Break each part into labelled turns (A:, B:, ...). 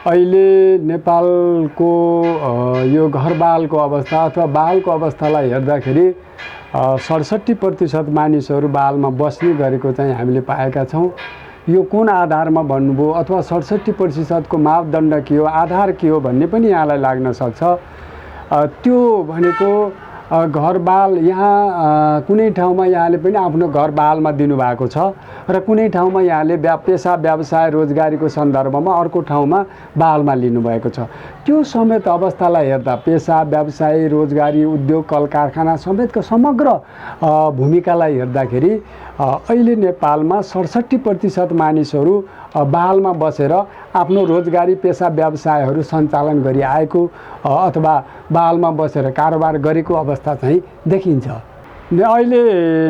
A: अहिले नेपालको यो घरबालको अवस्था अथवा बालको अवस्थालाई हेर्दाखेरि 67% मानिसहरू बालमा बस्ने गरेको चाहिँ हामीले पाएका छौँ। यो कुन आधारमा भन्नुभयो अथवा 67% को मापदण्ड के हो, आधार के हो भन्ने पनि यहाँलाई लाग्न सक्छ। त्यो भनेको घरबाल यहाँ कुनै ठाउँमा यहाँले पनि आफ्नो घरबालमा दिनुभएको छ र कुनै ठाउँमा यहाँले पेसा व्यवसाय रोजगारीको सन्दर्भमा अर्को ठाउँमा बालमा लिनुभएको छ। त्यो समेत अवस्थालाई हेर्दा पेसा व्यवसाय रोजगारी उद्योग कल कारखाना समेतको समग्र भूमिकालाई हेर्दाखेरि अहिले नेपालमा 67% मानिसहरू बालमा बसेर आफ्नो रोजगारी पेसा व्यवसायहरू सञ्चालन गरिआएको अथवा बालमा बसेर कारोबार गरेको अवस्था चाहिँ देखिन्छ। अहिले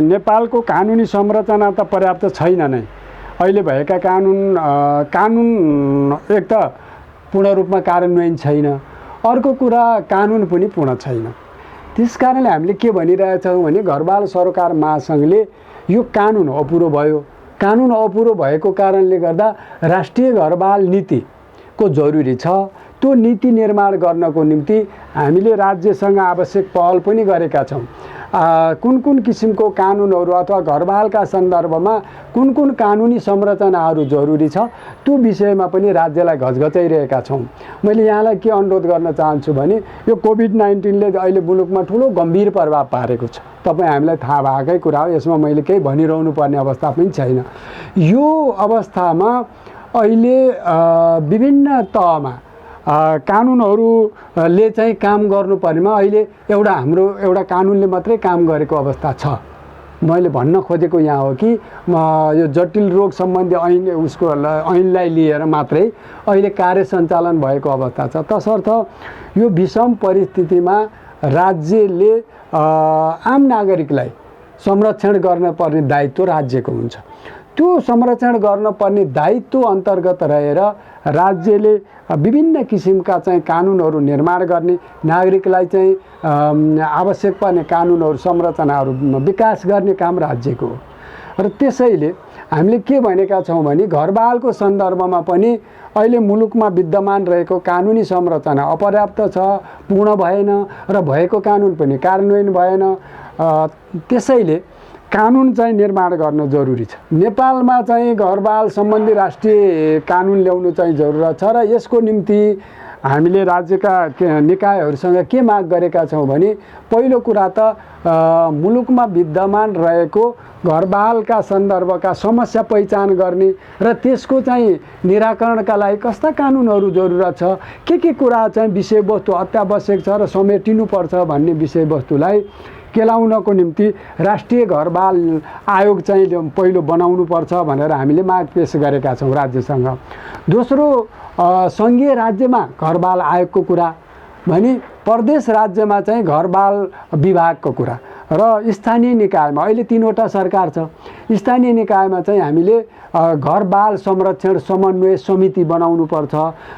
A: नेपालको कानुनी संरचना त पर्याप्त छैन नै। अहिले भएका कानुन एक त पूर्ण रूपमा कार्यान्वयन छैन, अर्को कुरा कानुन पनि पूर्ण छैन। त्यसकारणले हामीले के भनिरहेछौँ भने घरबाल सरोकार महासङ्घले यो कानुन अपुरो भयो। कानुन अपुरो भएको कारणले गर्दा राष्ट्रिय घरबाल नीतिको जरुरी छ। त्यो नीति निर्माण गर्नको निम्ति हामीले राज्यसँग आवश्यक पहल पनि गरेका छौँ। कुन कुन किसिमको कानुनहरू अथवा घरबालका सन्दर्भमा कुन कुन कानुनी संरचनाहरू जरुरी छ त्यो विषयमा पनि राज्यलाई घचघचाइरहेका छौँ। मैले यहाँलाई के अनुरोध गर्न चाहन्छु भने यो कोभिड-19ले अहिले मुलुकमा ठुलो गम्भीर प्रभाव पारेको छ। तपाईँ हामीलाई थाहा भएकै कुरा हो, यसमा मैले केही भनिरहनु पर्ने अवस्था पनि छैन। यो अवस्थामा अहिले विभिन्न तहमा कानुनहरूले चाहिँ काम गर्नुपर्नेमा अहिले हाम्रो एउटा कानुनले मात्रै काम गरेको अवस्था छ। मैले भन्न खोजेको यहाँ हो कि यो जटिल रोग सम्बन्धी ऐनलाई लिएर मात्रै अहिले कार्य सञ्चालन भएको अवस्था छ। तसर्थ यो विषम परिस्थितिमा राज्यले आम नागरिकलाई संरक्षण गर्न पर्ने दायित्व राज्यको हुन्छ। त्यो संरक्षण गर्न पर्ने दायित्व अन्तर्गत रहेर राज्यले विभिन्न किसिमका चाहिँ कानुनहरू निर्माण गर्ने, नागरिकलाई चाहिँ आवश्यक पर्ने कानुनहरू संरचनाहरू विकास गर्ने काम राज्यको हो। र त्यसैले हामीले के भनेका छौँ भने घरबालको सन्दर्भमा पनि अहिले मुलुकमा विद्यमान रहेको कानुनी संरचना अपर्याप्त छ, पूर्ण भएन र भएको कानुन पनि कार्यान्वयन भएन। त्यसैले कानुन चाहिँ निर्माण गर्न जरुरी छ। नेपालमा चाहिँ घरबाल सम्बन्धी राष्ट्रिय कानुन ल्याउनु चाहिँ जरुरत छ र यसको निम्ति हामीले राज्यका निकायहरूसँग के माग गरेका छौँ भने पहिलो कुरा त मुलुकमा विद्यमान रहेको घरबालका सन्दर्भका समस्या पहिचान गर्ने र त्यसको चाहिँ निराकरणका लागि कस्ता कानुनहरू जरुरत छ, के कुरा चाहिँ विषयवस्तु अत्यावश्यक छ र समेटिनुपर्छ भन्ने विषयवस्तुलाई केलाउनको निम्ति राष्ट्रिय घरबाल आयोग चाहिँ पहिलो बनाउनु पर्छ भनेर हामीले माग पेश गरेका छौँ राज्यसँग। दोस्रो, सङ्घीय राज्यमा घरबाल आयोगको कुरा भने प्रदेश राज्यमा चाहिँ घरबाल विभागको कुरा र स्थानीय निकायमा अहिले 3वटा सरकार छ। स्थानीय निकायमा चाहिँ हामीले घरबाल संरक्षण समन्वय समिति बनाउनु पर्छ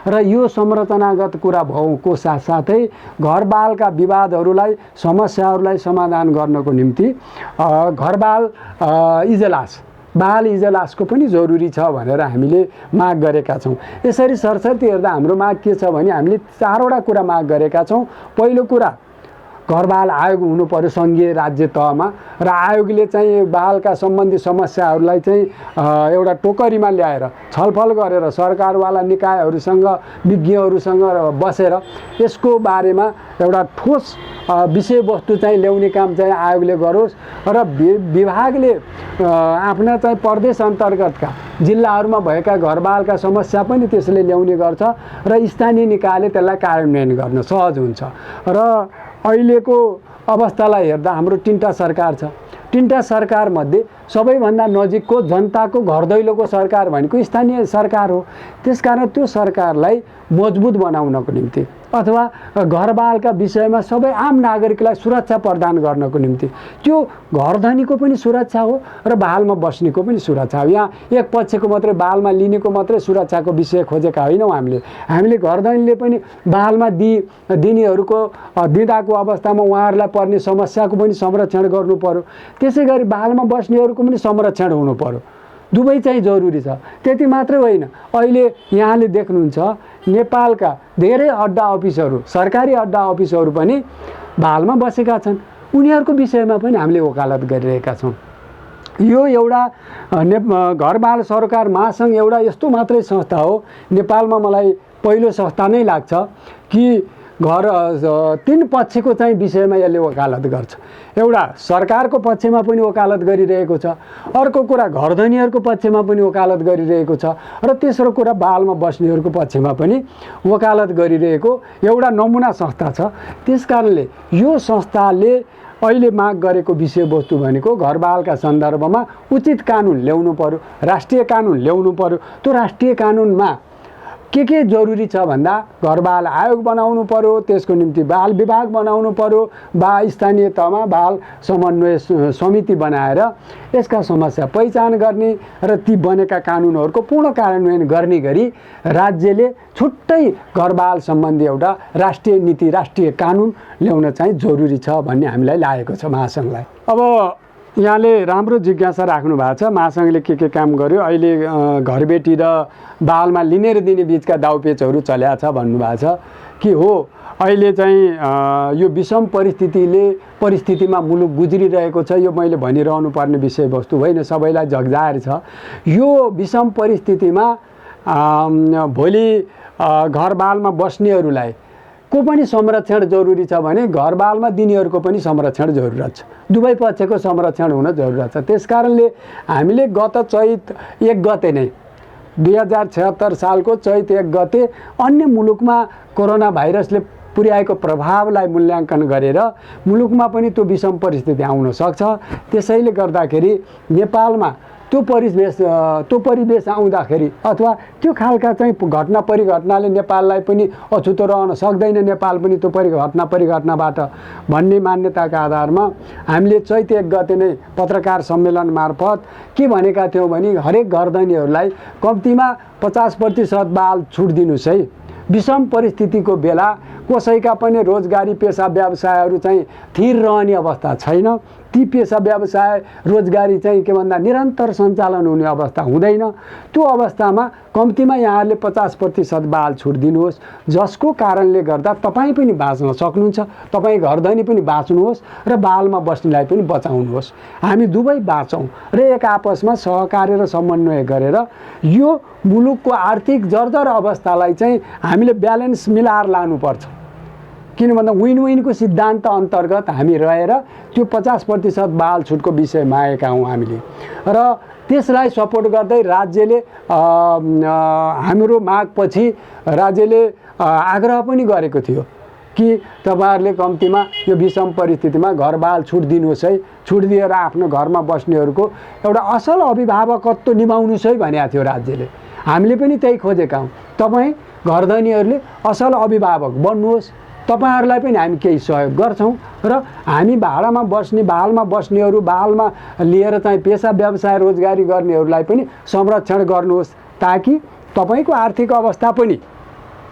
A: र यो संरचनागत कुरा भएको साथसाथै घरबालका विवादहरूलाई समस्याहरूलाई समाधान गर्नको निम्ति घरबाल इजलास बाल इजलासको पनि जरुरी छ भनेर हामीले माग गरेका छौँ। यसरी सरसर्ती हेर्दा हाम्रो माग के छ भने हामीले 4वटा कुरा माग गरेका छौँ। पहिलो कुरा घरबाल आयोग हुनु पर्यो सङ्घीय राज्य तहमा र आयोगले चाहिँ बालका सम्बन्धी समस्याहरूलाई चाहिँ एउटा टोकरीमा ल्याएर छलफल गरेर सरकारवाला निकायहरूसँग विज्ञहरूसँग बसेर यसको बारेमा एउटा ठोस विषयवस्तु चाहिँ ल्याउने काम चाहिँ आयोगले गरोस् र विभागले आफ्ना चाहिँ प्रदेश अन्तर्गतका जिल्लाहरूमा भएका घरबालका समस्या पनि त्यसले ल्याउने गर्छ र स्थानीय निकायले त्यसलाई कार्यान्वयन गर्न सहज हुन्छ। र अहिलेको अवस्थालाई हेर्दा हाम्रो 3टा सरकार छ। 3टा सरकारमध्ये सबैभन्दा नजिकको जनताको घर दैलोको सरकार भनेको स्थानीय सरकार हो। त्यसकारण त्यो सरकारलाई मजबुत बनाउनको निम्ति अथवा घरबालका विषयमा सबै आम नागरिकलाई सुरक्षा प्रदान गर्नको निम्ति त्यो घरधनीको पनि सुरक्षा हो र बालमा बस्नेको पनि सुरक्षा हो। यहाँ एक पक्षको मात्रै बालमा लिनेको मात्रै सुरक्षाको विषय खोजेका होइनौँ। हामीले घरधनीले पनि बालमा दिनेहरूको दिँदाको अवस्थामा उहाँहरूलाई पर्ने समस्याको पनि संरक्षण गर्नु पर्यो। त्यसै गरी बालमा बस्नेहरूको पनि संरक्षण हुनु पर्यो दुवै चाहिँ जरुरी छ। त्यति मात्रै होइन, अहिले यहाँले देख्नुहुन्छ नेपालका धेरै अड्डा अफिसहरू, सरकारी अड्डा अफिसहरू पनि भालमा बसेका छन्। उनीहरूको विषयमा पनि हामीले वकालत गरिरहेका छौँ। यो एउटा घर बाल सरोकार महासङ्घ एउटा यस्तो मात्रै संस्था हो नेपालमा, मलाई पहिलो संस्था नै लाग्छ कि तीन पक्षको चाहिँ विषयमा यसले वकालत गर्छ। एउटा सरकारको पक्षमा पनि वकालत गरिरहेको छ, अर्को कुरा घरधनीहरूको पक्षमा पनि वकालत गरिरहेको छ, र तेस्रो कुरा बालमा बस्नेहरूको पक्षमा पनि वकालत गरिरहेको एउटा नमुना संस्था छ। त्यसकारणले यो संस्थाले अहिले माग गरेको विषयवस्तु भनेको घरबालका सन्दर्भमा उचित कानुन ल्याउनु पर्यो, राष्ट्रिय कानुन ल्याउनु पर्यो। त्यो राष्ट्रिय कानुनमा के जरुरी छ भन्दा घरबाल आयोग बनाउनु पर्यो, त्यसको निम्ति बाल विभाग बनाउनु पर्यो, स्थानीय तहमा बाल समन्वय समिति बनाएर यसका समस्या पहिचान गर्ने र ती बनेका कानुनहरूको पूर्ण कार्यान्वयन गर्ने गरी राज्यले छुट्टै घरबाल सम्बन्धी एउटा राष्ट्रिय नीति, राष्ट्रिय कानुन ल्याउन चाहिँ जरुरी छ भन्ने हामीलाई लागेको छ महासङ्घलाई। अब यहाँले राम्रो जिज्ञासा राख्नु भएको छ, महासङ्घले के काम गर्यो, अहिले घरबेटी र बालमा लिने र दिने बिचका दाउपेचहरू चल्या छ भन्नुभएको छ कि हो। अहिले चाहिँ यो विषम परिस्थितिमा मुलुक गुज्रिरहेको छ, यो मैले भनिरहनु पर्ने विषयवस्तु होइन, सबैलाई जगजाहेर छ। यो विषम परिस्थितिमा भोलि घरबालमा बस्नेहरूलाई को पनि संरक्षण जरुरी छ भने घरबालमा दिनेहरूको पनि संरक्षण जरुरत छ, दुवै पक्षको संरक्षण हुन जरुरत छ। त्यसकारणले हामीले गत चैत 1 गते नै 2076 सालको चैत 1 गते अन्य मुलुकमा कोरोना भाइरसले पुर्याएको प्रभावलाई मूल्याङ्कन गरेर मुलुकमा पनि त्यो विषम परिस्थिति आउन सक्छ, त्यसैले गर्दाखेरि नेपालमा त्यो परिवेश आउँदाखेरि अथवा त्यो खालका चाहिँ घटना परिघटनाले नेपाललाई पनि अछुतो रहन सक्दैन, नेपाल पनि त्यो घटना परिघटनाबाट भन्ने मान्यताका आधारमा हामीले चैत 1 गते नै पत्रकार सम्मेलन मार्फत के भनेका थियौँ भने हरेक घरधनीहरूलाई कम्तीमा 50% बाल छुट दिनुहोस् है। विषम परिस्थितिको बेला कसैका पनि रोजगारी पेसा व्यवसायहरू चाहिँ थिर रहने अवस्था छैन, ती पेसा व्यवसाय रोजगारी चाहिँ के भन्दा निरन्तर सञ्चालन हुने अवस्था हुँदैन। त्यो अवस्थामा कम्तीमा यहाँहरूले 50% बाल छुट दिनुहोस्, जसको कारणले गर्दा तपाईँ पनि बाँच्न सक्नुहुन्छ, तपाईँ घरधनी पनि बाँच्नुहोस् र बालमा बस्नेलाई पनि बचाउनुहोस्, हामी दुवै बाँचौँ र एक आपसमा सहकार्य र समन्वय गरेर यो मुलुकको आर्थिक जर्जर अवस्थालाई चाहिँ हामीले ब्यालेन्स मिलाएर लानुपर्छ। किन भन्दा विन विनको सिद्धान्त अन्तर्गत हामी रहेर त्यो 50% बाल छुटको विषयमा आएका हौँ हामीले, र त्यसलाई सपोर्ट गर्दै राज्यले हाम्रो मागपछि राज्यले आग्रह पनि गरेको थियो कि तपाईहरुले कम्तीमा यो विषम परिस्थितिमा घरबाल छुट दिनुहोस् है, छुट दिएर आफ्नो घरमा बस्नेहरूको एउटा असल अभिभावकत्व निभाउनुहोस् है भनेको थियो राज्यले। हामीले पनि त्यही खोजेका हौँ, तपाईँ घरधनीहरूले असल अभिभावक बन्नुहोस्, तपाईहरुलाई पनि हामी केही सहयोग गर्छौं र हामी भाडामा बस्ने बालमा बस्नेहरू, बालमा लिएर चाहिँ पेशा व्यवसाय रोजगारी गर्नेहरूलाई पनि संरक्षण गर्नुहोस् ताकि तपाईको आर्थिक अवस्था पनि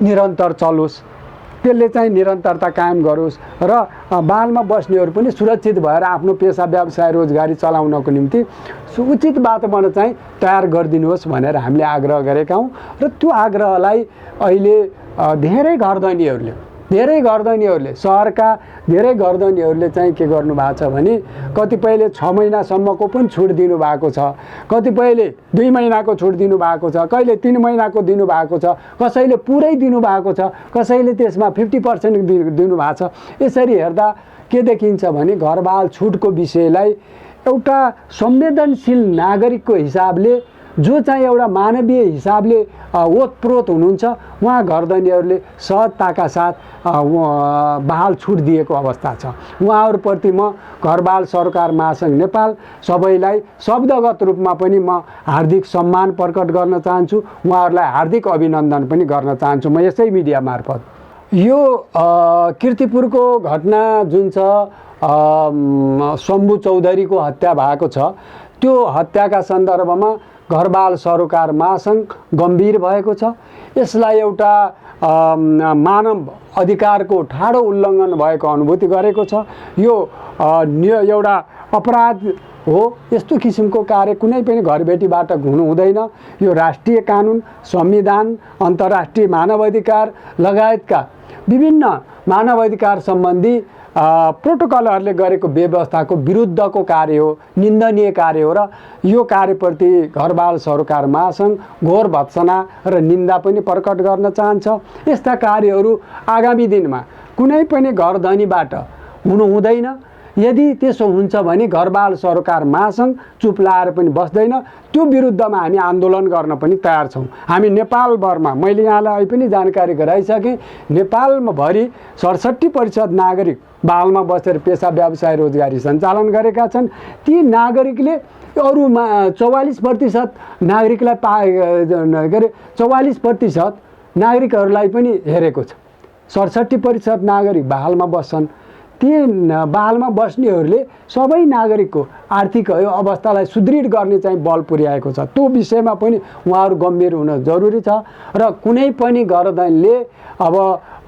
A: निरन्तर चलोस्, त्यसले चाहिँ निरन्तरता कायम गरोस् र बालमा बस्नेहरू पनि सुरक्षित भएर आफ्नो पेशा व्यवसाय रोजगारी चलाउनको निम्ति उचित वातावरण चाहिँ तयार गरिदिनुहोस् भनेर हामीले आग्रह गरेका हौं। र त्यो आग्रहलाई अहिले धेरै घरधनीहरूले सहरका धेरै घरधनीहरूले चाहिँ के गर्नु भएको छ भने कतिपयले 6 महिनासम्मको पनि छुट दिनु भएको छ, कतिपयले 2 महिनाको छुट दिनु भएको छ, कहिले 3 महिनाको दिनु भएको छ, कसैले पुरै दिनु भएको छ, कसैले त्यसमा 50% दिनु भएको छ। यसरी हेर्दा के देखिन्छ भने घरबाल छुटको विषयलाई एउटा संवेदनशील नागरिकको हिसाबले, जो चाहिँ एउटा मानवीय हिसाबले ओतप्रोत हुनुहुन्छ, उहाँ घरधनीहरूले सहजताका साथ बाल छुट दिएको अवस्था छ। उहाँहरूप्रति म घरबाल सरकार महासङ्घ नेपाल सबैलाई शब्दगत रूपमा पनि म हार्दिक सम्मान प्रकट गर्न चाहन्छु, उहाँहरूलाई हार्दिक अभिनन्दन पनि गर्न चाहन्छु म यसै मिडिया मार्फत। यो कीर्तिपुरको घटना जुन छ, शम्भु चौधरीको हत्या भएको छ, त्यो हत्याका सन्दर्भमा घरबाल सरोकार महासङ्घ गम्भीर भएको छ। यसलाई एउटा मानव अधिकारको ठाडो उल्लङ्घन भएको अनुभूति गरेको छ। यो एउटा अपराध हो। यस्तो किसिमको कार्य कुनै पनि घरबेटीबाट हुनु हुँदैन। यो राष्ट्रिय कानुन, संविधान, अन्तर्राष्ट्रिय मानवाधिकार लगायतका विभिन्न मानवाधिकार सम्बन्धी प्रोटोकलहरूले गरेको व्यवस्थाको विरुद्धको कार्य हो, निन्दनीय कार्य हो र यो कार्यप्रति घरबाल सरोकार महासङ्घ घोर भत्सना र निन्दा पनि प्रकट गर्न चाहन्छ। यस्ता कार्यहरू आगामी दिनमा कुनै पनि घरधनीबाट हुनु हुँदैन। यदि त्यसो हुन्छ भने घरबाल सरोकार महासङ्घ चुप लाएर पनि बस्दैन। त्यो विरुद्धमा हामी आन्दोलन गर्न पनि तयार छौँ। हामी नेपालभरमा, मैले यहाँलाई पनि जानकारी गराइसकेँ, नेपालमा भरि 67% नागरिक बालमा बसेर पेसा व्यवसाय रोजगारी सञ्चालन गरेका छन्। ती नागरिकले अरू 44% नागरिकलाई के अरे 44% नागरिकहरूलाई पनि हेरेको छ। 67% नागरिक बालमा बस्छन्। ती बालमा बस्नेहरूले सबै नागरिकको आर्थिक अवस्थालाई सुदृढ गर्ने चाहिँ बल पुर्याएको छ। त्यो विषयमा पनि उहाँहरू गम्भीर हुन जरुरी छ र कुनै पनि घरधनीले अब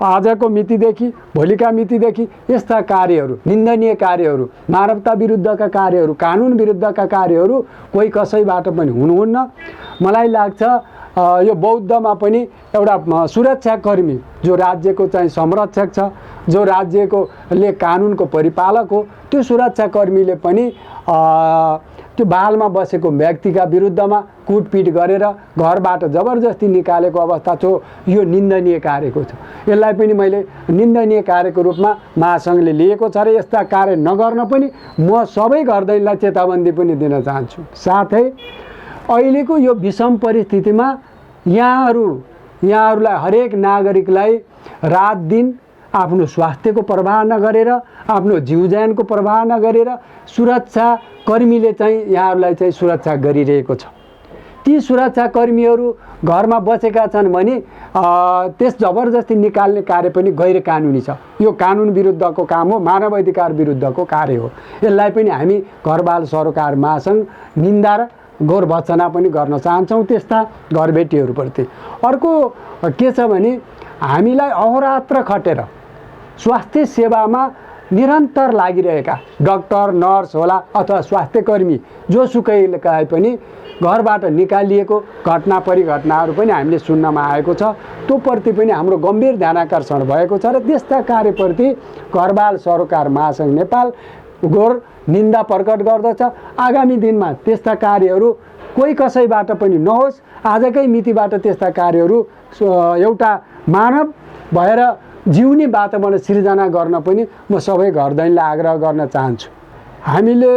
A: आजको मितिदेखि भोलिका मितिदेखि यस्ता कार्यहरू, निन्दनीय कार्यहरू, मानवता विरुद्धका कार्यहरू, कानुन विरुद्धका कार्यहरू कोही कसैबाट पनि हुनुहुन्न। मलाई लाग्छ यो बौद्धमा पनि एउटा सुरक्षाकर्मी जो राज्यको चाहिँ संरक्षक छ, जो राज्यकोले कानुनको परिपालक हो, त्यो सुरक्षाकर्मीले पनि त्यो बालमा बसेको व्यक्तिका विरुद्धमा कुटपिट गरेर घरबाट जबरजस्ती निकालेको अवस्था छ। यो निन्दनीय कार्यको छ। यसलाई पनि मैले निन्दनीय कार्यको रूपमा महासङ्घले लिएको छ र यस्ता कार्य नगर्न पनि म सबै घरधनीलाई चेतावनी पनि दिन चाहन्छु। साथै अहिलेको यो विषम परिस्थितिमा यहाँहरूलाई हरेक नागरिकलाई रात दिन आफ्नो स्वास्थ्यको प्रवाह नगरेर, आफ्नो जीवज्यानको प्रवाह नगरेर सुरक्षाकर्मीले चाहिँ यहाँहरूलाई चाहिँ सुरक्षा गरिरहेको छ। ती सुरक्षाकर्मीहरू घरमा बसेका छन् भने त्यस जबरजस्ती निकाल्ने कार्य पनि गैर कानुनी छ। यो कानुन विरुद्धको काम हो, मानवाधिकार विरुद्धको कार्य हो। यसलाई पनि हामी घरबाल सरोकार महासङ्घ निन्दा र घोर भत्सना पनि गर्न चाहन्छौँ त्यस्ता घरबेटीहरूप्रति। अर्को के छ भने हामीलाई अहोरात्र खटेर स्वास्थ्य सेवामा निरन्तर लागिरहेका डाक्टर, नर्स होला अथवा स्वास्थ्यकर्मी जोसुकैलाई पनि घरबाट निकालिएको घटना परिघटनाहरू पनि हामीले सुन्नमा आएको छ। त्यो प्रति पनि हाम्रो गम्भीर ध्यानाकर्षण भएको छ र त्यस्ता कार्यप्रति घरबाल सरोकार महासङ्घ नेपाल घोर निन्दा प्रकट गर्दछ। आगामी दिनमा त्यस्ता कार्यहरू कोही कसैबाट पनि नहोस्। आजकै मितिबाट त्यस्ता कार्यहरू एउटा मानव भएर जिउने वातावरण सिर्जना गर्न पनि म सबै घरधनीलाई आग्रह गर्न चाहन्छु। हामीले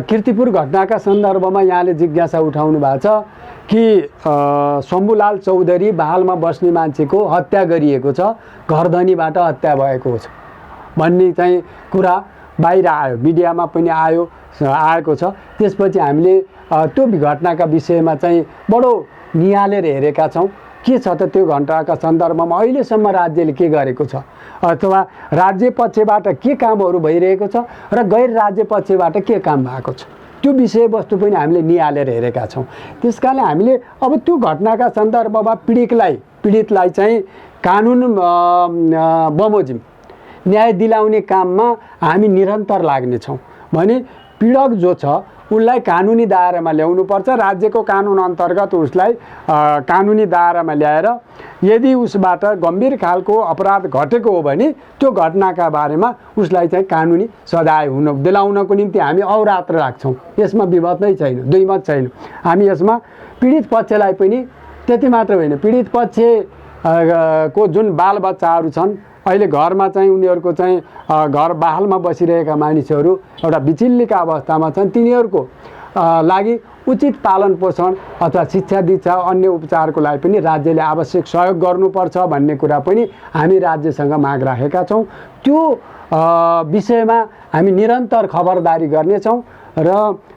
A: कीर्तिपुर घटनाका सन्दर्भमा यहाँले जिज्ञासा उठाउनु भएको छ कि शम्भुलाल चौधरी बालमा बस्ने मान्छेको हत्या गरिएको छ, घरधनीबाट हत्या भएको छ भन्ने चाहिँ कुरा बाहिर आयो, मिडियामा पनि आएको छ। त्यसपछि हामीले त्यो घटनाका विषयमा चाहिँ बडो निहालेर हेरेका छौँ। के छ त त्यो घटनाका सन्दर्भमा अहिलेसम्म राज्यले के गरेको छ अथवा राज्य पक्षबाट के कामहरू भइरहेको छ र गैर राज्य पक्षबाट के काम भएको छ, त्यो विषयवस्तु पनि हामीले निहालेर हेरेका छौँ। त्यसकारण हामीले अब त्यो घटनाका सन्दर्भमा पीडितलाई चाहिँ कानुन बमोजिम न्याय दिलाउने काममा हामी निरन्तर लाग्नेछौँ भने पीडक जो छ उसलाई कानुनी दायरामा ल्याउनुपर्छ। राज्यको कानुन अन्तर्गत उसलाई कानुनी दायरामा ल्याएर यदि उसबाट गम्भीर खालको अपराध घटेको हो भने त्यो घटनाका बारेमा उसलाई चाहिँ कानुनी सजाय दिलाउनको निम्ति हामी अहोरात्र लाग्छौँ। यसमा विमत नै छैन, दुई मत छैन। हामी यसमा पीडित पक्षलाई पनि त्यति मात्र होइन, पीडित पक्ष को जुन बालबच्चाहरू छन् अहिले घरमा चाहिँ उनीहरूको चाहिँ घर बालमा बसिरहेका मानिसहरू एउटा बिचिल्लीका अवस्थामा छन्, तिनीहरूको लागि उचित पालन पोषण अथवा शिक्षा दीक्षा अन्य उपचारको लागि पनि राज्यले आवश्यक सहयोग गर्नुपर्छ भन्ने कुरा पनि हामी राज्यसँग माग राखेका छौँ। त्यो विषयमा हामी निरन्तर खबरदारी गर्नेछौँ र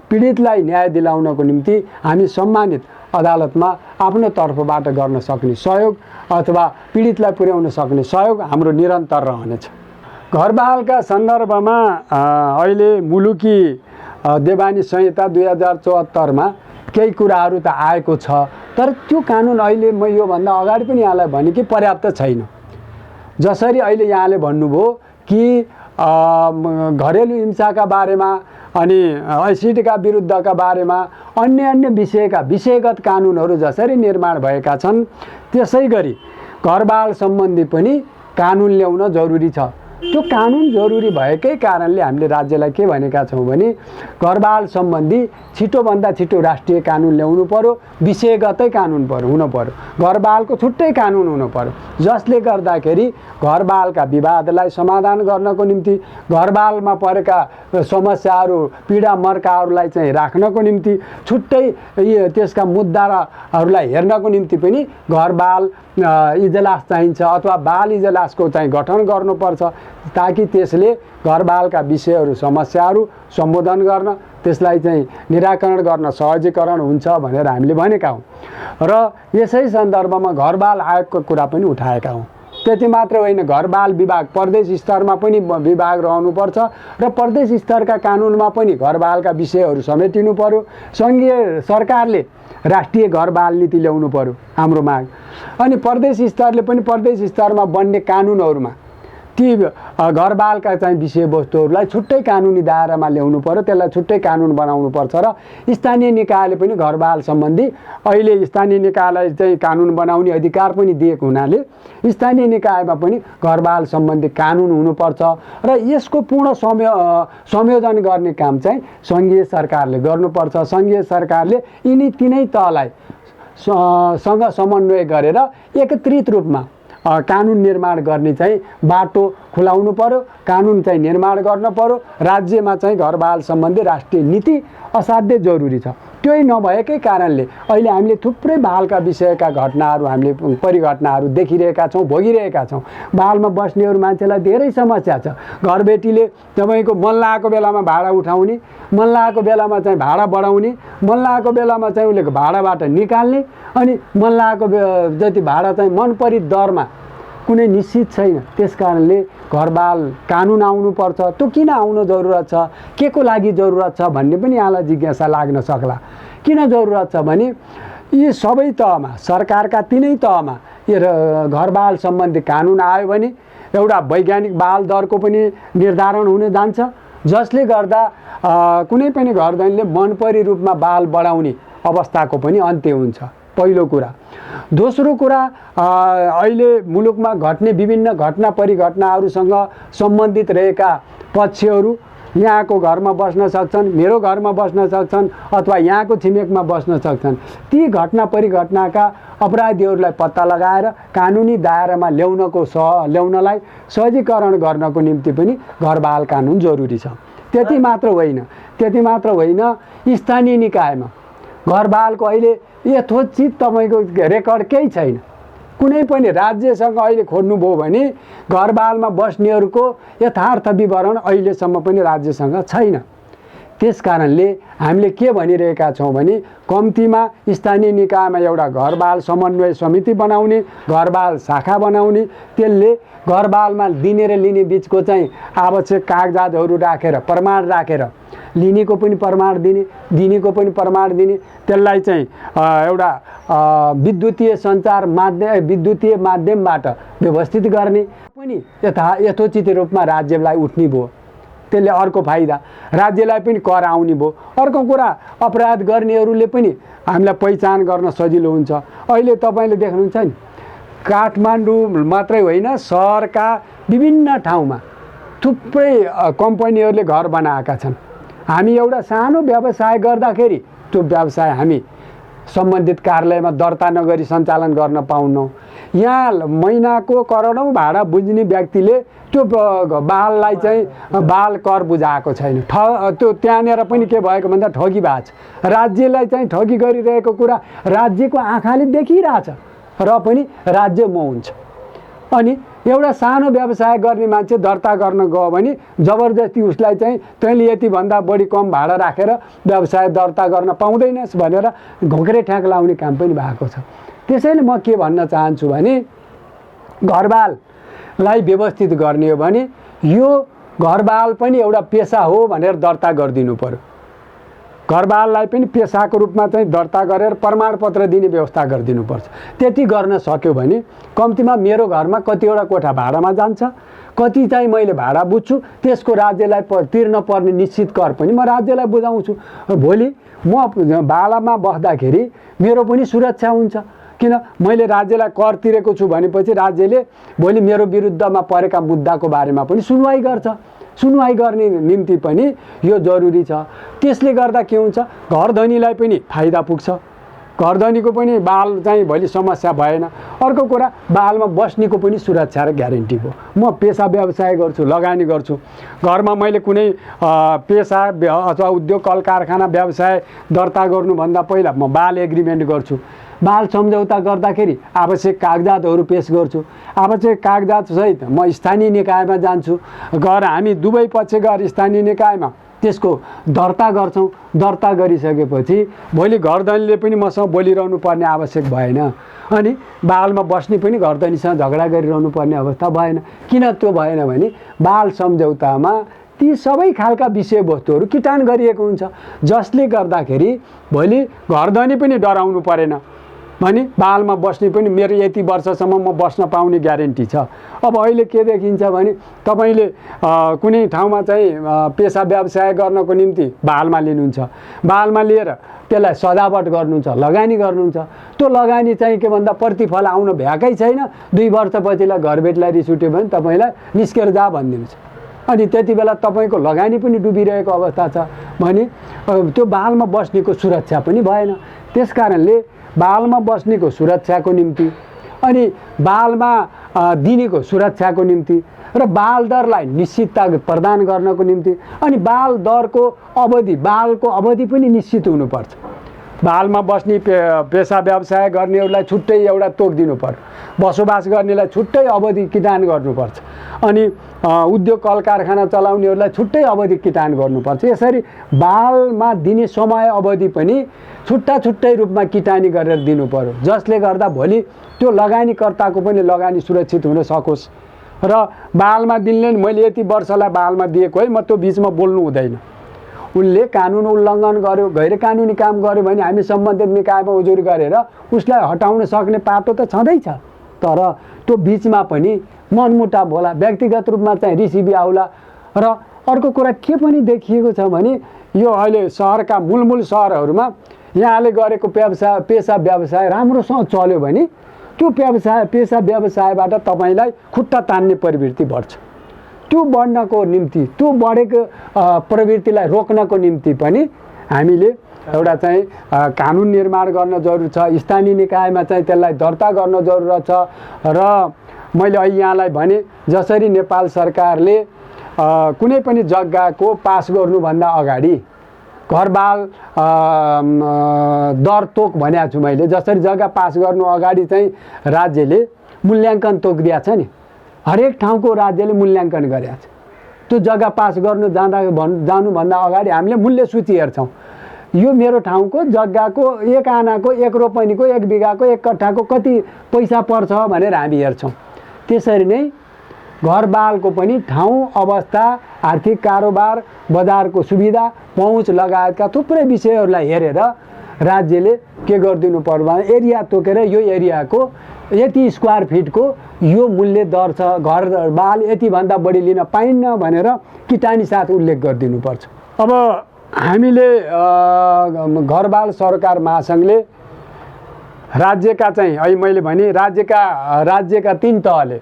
A: पीडितलाई न्याय दिलाउनको निम्ति हामी सम्मानित अदालतमा आफ्नो तर्फबाट गर्न सक्ने सहयोग अथवा पीडितलाई पुर्याउन सक्ने सहयोग हाम्रो निरन्तर रहनेछ। घरबालका सन्दर्भमा अहिले मुलुकी देवानी संहिता 2074मा केही कुराहरू त आएको छ, तर त्यो कानुन अहिले म योभन्दा अगाडि पनि यहाँलाई भने कि पर्याप्त छैन। जसरी अहिले यहाँले भन्नुभयो कि घरेलु हिंसाका बारेमा अनि एसिडका विरुद्धका बारेमा अन्य विषयगत कानुनहरू जसरी निर्माण भएका छन् त्यसै गरी घरबाल सम्बन्धी पनि कानुन ल्याउन जरुरी छ। त्यो कानुन जरुरी भएकै कारणले हामीले राज्यलाई के भनेका छौँ भने घरबाल सम्बन्धी छिटोभन्दा छिटो राष्ट्रिय कानुन ल्याउनु पर्यो, विषयगतै कानुन हुनु पर्यो, घरबालको छुट्टै कानुन हुनु पर्यो, जसले गर्दाखेरि घरबालका विवादलाई समाधान गर्नको निम्ति, घरबालमा परेका समस्याहरू पीडा मर्काहरूलाई चाहिँ राख्नको निम्ति, छुट्टै त्यसका मुद्दाहरूलाई हेर्नको निम्ति पनि घरबाल इजलास चाहिन्छ अथवा बाल इजलासको चाहिँ गठन गर्नुपर्छ, ताकि त्यसले घरबालका विषयहरू समस्याहरू सम्बोधन गर्न, त्यसलाई चाहिँ निराकरण गर्न सहजीकरण हुन्छ भनेर हामीले भनेका हौँ र यसै सन्दर्भमा घरबाल आयोगको कुरा पनि उठाएका हौँ। त्यति मात्र होइन, घरबाल विभाग प्रदेश स्तरमा पनि विभाग रहनुपर्छ र प्रदेश स्तरका कानुनमा पनि घरबालका विषयहरू समेटिनु पर्यो। सङ्घीय सरकारले राष्ट्रिय घरबाल नीति ल्याउनु पर्यो हाम्रो माग। अनि प्रदेश स्तरले पनि प्रदेश स्तरमा बन्ने कानुनहरूमा ती घरबालका चाहिँ विषयवस्तुहरूलाई छुट्टै कानुनी दायरामा ल्याउनु पर्यो, त्यसलाई छुट्टै कानुन बनाउनु पर्छ र स्थानीय निकायले पनि घरबाल सम्बन्धी अहिले स्थानीय निकायलाई चाहिँ कानुन बनाउने अधिकार पनि दिएको हुनाले स्थानीय निकायमा पनि घरबाल सम्बन्धी कानुन हुनुपर्छ र यसको पूर्ण संयोजन गर्ने काम चाहिँ सङ्घीय सरकारले गर्नुपर्छ। सङ्घीय सरकारले यिनी तिनै तहलाई सँग समन्वय गरेर एकत्रित रूपमा कानुन निर्माण गर्ने चाहिँ बाटो खुलाउनु पर्यो, कानुन चाहिँ निर्माण गर्न पर्यो। राज्यमा चाहिँ घरबाल सम्बन्धी राष्ट्रिय नीति असाध्यै जरुरी छ। त्यही नभएकै कारणले अहिले हामीले थुप्रै बालका विषयका घटनाहरू हामीले परिघटनाहरू देखिरहेका छौँ, भोगिरहेका छौँ। बालमा बस्नेहरू मान्छेलाई धेरै समस्या छ। घरबेटीले तपाईँको मन लागेको बेलामा भाडा उठाउने, मन लागेको बेलामा चाहिँ भाडा बढाउने, मन लागेको बेलामा चाहिँ उसले भाडाबाट निकाल्ने, अनि मन लागेको जति भाडा चाहिँ मनपरी दरमा कुनै निश्चित छैन। त्यस कारणले घरबाल कानुन आउनुपर्छ। त्यो किन आउन जरुरत छ, के को लागि जरुरत छ भन्ने पनि यहाँलाई जिज्ञासा लाग्न सक्ला। किन जरुरत छ भने यी सबै तहमा, सरकारका तिनै तहमा यो घरबाल सम्बन्धी कानुन आयो भने एउटा वैज्ञानिक बाल दरको पनि निर्धारण हुन जान्छ, जसले गर्दा कुनै पनि घरदैनले मनपरी रूपमा बाल बढाउने अवस्थाको पनि अन्त्य हुन्छ, पहिलो कुरा। दोस्रो कुरा, अहिले मुलुकमा घट्ने विभिन्न घटना परिघटनाहरूसँग सम्बन्धित रहेका पक्षहरू यहाँको घरमा बस्न सक्छन्, मेरो घरमा बस्न सक्छन्, अथवा यहाँको छिमेकमा बस्न सक्छन्। ती घटना परिघटनाका अपराधीहरूलाई पत्ता लगाएर कानुनी दायरामा ल्याउनलाई सहजीकरण गर्नको निम्ति पनि घरबाल कानुन जरुरी छ। त्यति मात्र होइन, स्थानीय निकायमा घरबालको अहिले यथोचित तपाईँको रेकर्ड केही छैन। कुनै पनि राज्यसँग अहिले खोज्नुभयो भने घरबालमा बस्नेहरूको यथार्थ विवरण अहिलेसम्म पनि राज्यसँग छैन। त्यस कारणले हामीले के भनिरहेका छौँ भने कम्तीमा स्थानीय निकायमा एउटा घरबाल समन्वय समिति बनाउने, घरबाल शाखा बनाउने, त्यसले घरबालमा दिने र लिने बिचको चाहिँ आवश्यक कागजातहरू राखेर, प्रमाण राखेर, लिनेको पनि प्रमाण दिने, दिनेको पनि प्रमाण दिने, त्यसलाई चाहिँ एउटा विद्युतीय सञ्चार विद्युतीय माध्यमबाट व्यवस्थित गर्ने पनि यथोचित रूपमा राज्यलाई उठ्ने भयो। त्यसले अर्को फाइदा, राज्यलाई पनि कर आउने भयो। अर्को कुरा, अपराध गर्नेहरूले पनि हामीलाई पहिचान गर्न सजिलो हुन्छ। अहिले तपाईँले देख्नुहुन्छ नि, काठमाडौँ मात्रै होइन, सहरका विभिन्न ठाउँमा थुप्रै कम्पनीहरूले घर बनाएका छन्। हामी एउटा सानो व्यवसाय गर्दाखेरि त्यो व्यवसाय हामी सम्बन्धित कार्यालयमा दर्ता नगरी सञ्चालन गर्न पाउनौँ। यहाँ महिनाको करोडौँ भाडा बुझ्ने व्यक्तिले त्यो बाललाई चाहिँ बाल कर बुझाएको छैन। त्यो त्यहाँनिर पनि के भएको भन्दा ठगी भएको छ। राज्यलाई चाहिँ ठगी गरिरहेको कुरा राज्यको आँखाले देखिरहेछ र पनि राज्य मौन छ। अनि एउटा सानो व्यवसाय गर्ने मान्छे दर्ता गर्न गयो भने जबरजस्ती उसलाई चाहिँ तैँले यतिभन्दा बढी कम भाडा राखेर व्यवसाय दर्ता गर्न पाउँदैनस् भनेर घोक्रे ठ्याक लाउने काम पनि भएको छ। त्यसैले म के भन्न चाहन्छु भने घरबाललाई व्यवस्थित गर्ने हो भने यो घरबाल पनि एउटा पेसा हो भनेर दर्ता गरिदिनु पर्यो। घरबाललाई पनि पेसाको रूपमा चाहिँ दर्ता गरेर प्रमाणपत्र दिने व्यवस्था गरिदिनुपर्छ। त्यति गर्न सक्यो भने कम्तीमा मेरो घरमा कतिवटा कोठा भाडामा जान्छ, कति चाहिँ मैले भाडा बुझ्छु त्यसको राज्यलाई तिर्न पर्ने निश्चित कर पनि म राज्यलाई बुझाउँछु। भोलि म भाडामा बस्दाखेरि मेरो पनि सुरक्षा हुन्छ, किन मैले राज्यलाई कर तिरेको छु भनेपछि राज्यले भोलि मेरो विरुद्धमा परेका मुद्दाको बारेमा पनि सुनवाई गर्छ। सुनवाई गर्ने निम्ति पनि यो जरुरी छ। त्यसले गर्दा के हुन्छ, घरधनीलाई पनि फाइदा पुग्छ, घरधनीको पनि बाल चाहिँ भोलि समस्या भएन। अर्को कुरा, बालमा बस्नेको पनि सुरक्षा र ग्यारेन्टी भयो। म पेसा व्यवसाय गर्छु, लगानी गर्छु, घरमा मैले कुनै पेसा अथवा उद्योग कल कारखाना व्यवसाय दर्ता गर्नुभन्दा पहिला म बाल एग्रिमेन्ट गर्छु। बाल सम्झौता गर्दाखेरि आवश्यक कागजातहरू पेश गर्छु। आवश्यक कागजातसहित म स्थानीय निकायमा जान्छु। गएर हामी दुवै पक्ष गएर स्थानीय निकायमा त्यसको दर्ता गर्छौँ। दर्ता गरिसकेपछि भोलि घरधनीले पनि मसँग बोलिरहनु पर्ने आवश्यक भएन, अनि बालमा बस्ने पनि घरधनीसँग झगडा गरिरहनु पर्ने अवस्था भएन। किन त्यो भएन भने बाल सम्झौतामा ती सबै खालका विषयवस्तुहरू किटान गरिएको हुन्छ, जसले गर्दाखेरि भोलि घरधनी पनि डराउनु परेन भने बालमा बस्ने पनि मेरो यति वर्षसम्म म बस्न पाउने ग्यारेन्टी छ। अब अहिले के देखिन्छ भने तपाईँले कुनै ठाउँमा चाहिँ पेसा व्यवसाय गर्नको निम्ति बालमा लिनुहुन्छ, बालमा लिएर त्यसलाई सजावट गर्नुहुन्छ, लगानी गर्नुहुन्छ। त्यो लगानी चाहिँ के भन्दा प्रतिफल आउन भ्याएकै छैन। 2 वर्षपछिलाई घरबेटलाई रिस उठ्यो भने तपाईँलाई निस्केर जा भनिदिनुहुन्छ, अनि त्यति बेला तपाईँको लगानी पनि डुबिरहेको अवस्था छ भने त्यो बालमा बस्नेको सुरक्षा पनि भएन। त्यस कारणले बालमा बस्नेको सुरक्षाको निम्ति अनि बालमा दिनेको सुरक्षाको निम्ति र बाल दरलाई निश्चितता प्रदान गर्नको निम्ति अनि बाल दरको अवधि, बालको अवधि पनि निश्चित हुनुपर्छ। बालमा बस्ने पेसा व्यवसाय गर्नेहरूलाई छुट्टै एउटा तोक दिनु पर्यो, बसोबास गर्नेलाई छुट्टै अवधि किटान गर्नुपर्छ, अनि उद्योग कल कारखाना चलाउनेहरूलाई छुट्टै अवधि किटान गर्नुपर्छ। यसरी बालमा दिने समय अवधि पनि छुट्टा छुट्टै रूपमा किटानी गरेर दिनु पर्यो, जसले गर्दा भोलि त्यो लगानीकर्ताको पनि लगानी सुरक्षित हुन सकोस्। र बालमा दिनले मैले यति वर्षलाई बालमा दिएको है, म त्यो बिचमा बोल्नु हुँदैन। उनले कानुन उल्लङ्घन गर्यो, गैर कानुनी काम गर्यो भने हामी सम्बन्धित निकायमा उजुरी गरेर उसलाई हटाउन सक्ने पाटो त छँदैछ। तर त्यो बिचमा पनि मनमुटाव होला, व्यक्तिगत रूपमा चाहिँ रिसिभी आउला। र अर्को कुरा के पनि देखिएको छ भने यो अहिले सहरका मूलमूल सहरहरूमा यहाँले गरेको पेसा व्यवसाय राम्रोसँग चल्यो भने त्यो पेसा व्यवसायबाट तपाईँलाई खुट्टा तान्ने प्रवृत्ति बढ्छ। त्यो बढ्नको निम्ति, त्यो बढेको प्रवृत्तिलाई रोक्नको निम्ति पनि हामीले एउटा चाहिँ कानुन निर्माण गर्न जरुरी छ। स्थानीय निकायमा चाहिँ त्यसलाई दर्ता गर्न जरुरत छ। र मैले अहिले यहाँलाई भने जसरी नेपाल सरकारले कुनै पनि जग्गाको पास गर्नुभन्दा अगाडि घरबाल दर तोक भनेको छु मैले, जसरी जग्गा पास गर्नु अगाडि चाहिँ राज्यले मूल्याङ्कन तोक दिएको छ नि, हरेक ठाउँको राज्यले मूल्याङ्कन गरेको छ। त्यो जग्गा पास गर्नु जानुभन्दा अगाडि हामीले मूल्य सूची हेर्छौँ। यो मेरो ठाउँको जग्गाको 1 आनाको 1 रोपनीको 1 बिघाको 1 कट्ठाको कति पैसा पर्छ भनेर हामी हेर्छौँ। त्यसरी नै घरबालको पनि ठाउँ, अवस्था, आर्थिक कारोबार, बजारको सुविधा, पहुँच लगायतका थुप्रै विषयहरूलाई हेरेर राज्यले के गरिदिनु पर्यो भने एरिया तोकेर यो एरियाको यति स्क्वायर फिटको यो मूल्य दर छ, घरबाल यतिभन्दा बढी लिन पाइन्न भनेर किटानी साथ उल्लेख गरिदिनुपर्छ। अब हामीले घरबाल सरकार महासङ्घले राज्यका चाहिँ अहिले मैले भने राज्यका 3 तहले,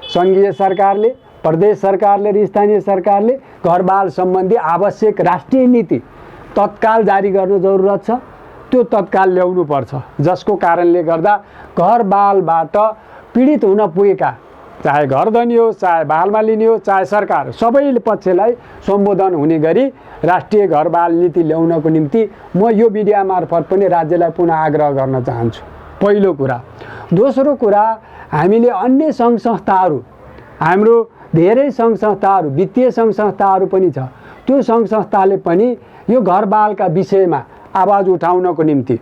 A: सङ्घीय सरकारले, प्रदेश सरकारले र स्थानीय सरकारले घरबाल सम्बन्धी आवश्यक राष्ट्रिय नीति तत्काल जारी गर्न जरुरत छ। त्यो तत्काल ल्याउनु पर्छ, जसको कारणले गर्दा घरबालबाट पीडित हुन पुगेका, चाहे घरधनी हो, चाहे बालमा लिने हो, चाहे सरकार, सबै पक्षलाई सम्बोधन हुने गरी राष्ट्रिय घरबाल नीति ल्याउनको निम्ति म यो मिडिया मार्फत पनि राज्यलाई पुनः आग्रह गर्न चाहन्छु। पहिलो कुरा। दोस्रो कुरा, हामीले अन्य सङ्घ संस्थाहरू, हाम्रो धेरै सङ्घ संस्थाहरू, वित्तीय सङ्घ संस्थाहरू पनि छ, त्यो सङ्घ संस्थाले पनि यो घरबालका विषयमा आवाज उठाउनको निम्ति